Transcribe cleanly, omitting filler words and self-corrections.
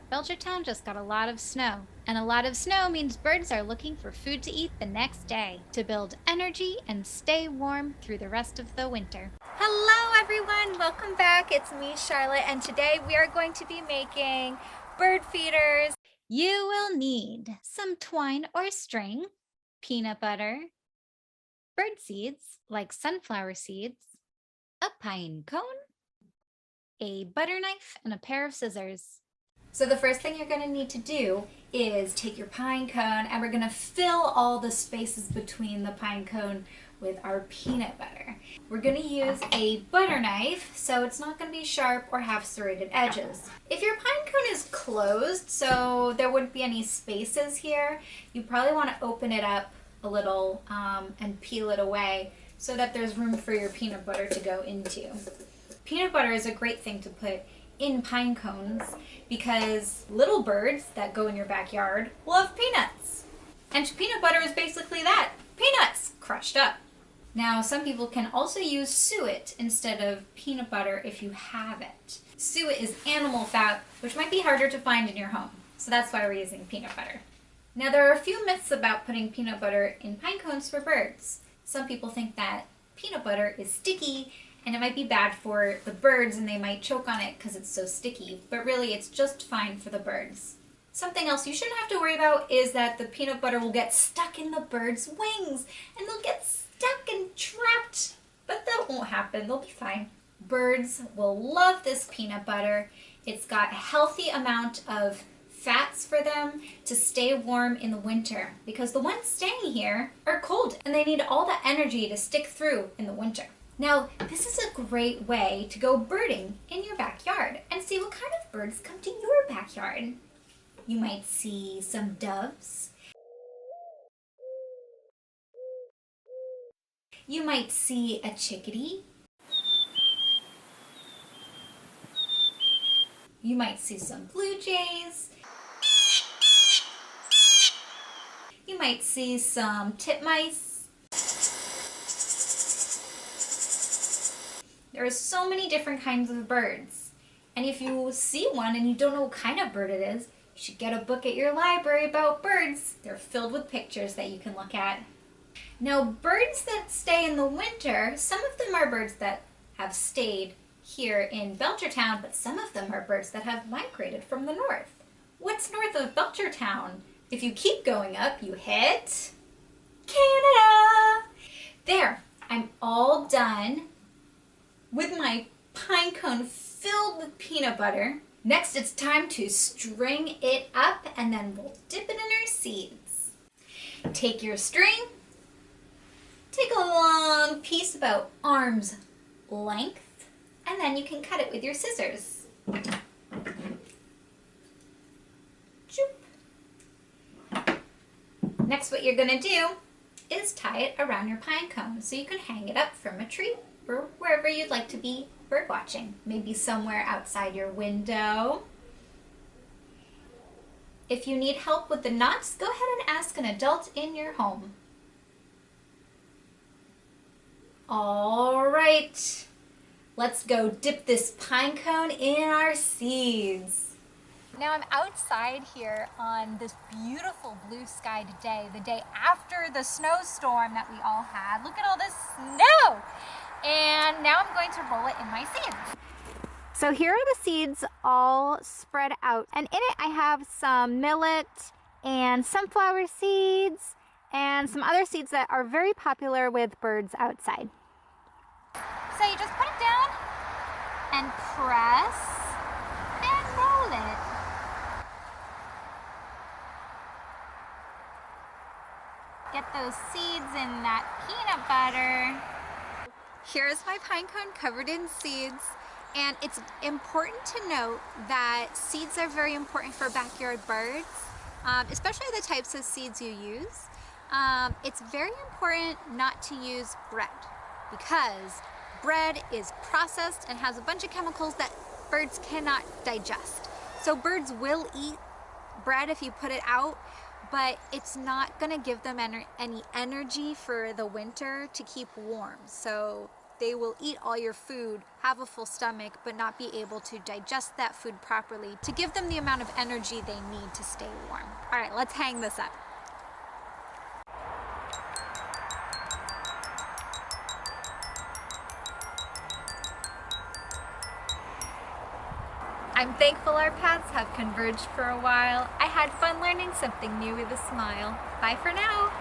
Belchertown just got a lot of snow, and a lot of snow means birds are looking for food to eat the next day to build energy and stay warm through the rest of the winter. Hello everyone, welcome back. It's me, Charlotte, and today we are going to be making bird feeders. You will need some twine or string, peanut butter, bird seeds like sunflower seeds, a pine cone, a butter knife, and a pair of scissors. So the first thing you're going to need to do is take your pine cone and we're going to fill all the spaces between the pine cone with our peanut butter. We're going to use a butter knife so it's not going to be sharp or have serrated edges. If your pine cone is closed, so there wouldn't be any spaces here, you probably want to open it up a little and peel it away so that there's room for your peanut butter to go into. Peanut butter is a great thing to put in pine cones because little birds that go in your backyard love peanuts. And peanut butter is basically that, peanuts crushed up. Now some people can also use suet instead of peanut butter if you have it. Suet is animal fat, which might be harder to find in your home, so that's why we're using peanut butter. Now there are a few myths about putting peanut butter in pine cones for birds. Some people think that peanut butter is sticky and it might be bad for the birds and they might choke on it because it's so sticky, but really it's just fine for the birds. Something else you shouldn't have to worry about is that the peanut butter will get stuck in the birds' wings and they'll get stuck and trapped, but that won't happen, they'll be fine. Birds will love this peanut butter. It's got a healthy amount of fats for them to stay warm in the winter because the ones staying here are cold and they need all the energy to stick through in the winter. Now, this is a great way to go birding in your backyard and see what kind of birds come to your backyard. You might see some doves. You might see a chickadee. You might see some blue jays. You might see some titmice. There are so many different kinds of birds. And if you see one and you don't know what kind of bird it is, you should get a book at your library about birds. They're filled with pictures that you can look at. Now, birds that stay in the winter, some of them are birds that have stayed here in Belchertown, but some of them are birds that have migrated from the north. What's north of Belchertown? If you keep going up, you hit Canada. There, I'm all done with my pine cone filled with peanut butter. Next, it's time to string it up and then we'll dip it in our seeds. Take your string, take a long piece about arm's length, and then you can cut it with your scissors. Next, what you're gonna do is tie it around your pine cone so you can hang it up from a tree or wherever you'd like to be bird watching. Maybe somewhere outside your window. If you need help with the knots, go ahead and ask an adult in your home. All right, let's go dip this pine cone in our seeds. Now I'm outside here on this beautiful blue sky today, the day after the snowstorm that we all had. Look at all this snow! And now I'm going to roll it in my seeds. So here are the seeds all spread out. And in it I have some millet and sunflower seeds and some other seeds that are very popular with birds outside. So you just put it down and press and roll it. Get those seeds in that peanut butter. Here is my pine cone covered in seeds, and it's important to note that seeds are very important for backyard birds, especially the types of seeds you use. It's very important not to use bread because bread is processed and has a bunch of chemicals that birds cannot digest. So birds will eat bread if you put it out, but it's not going to give them any energy for the winter to keep warm. So they will eat all your food, have a full stomach, but not be able to digest that food properly to give them the amount of energy they need to stay warm. All right, let's hang this up. I'm thankful our paths have converged for a while. I had fun learning something new with a smile. Bye for now.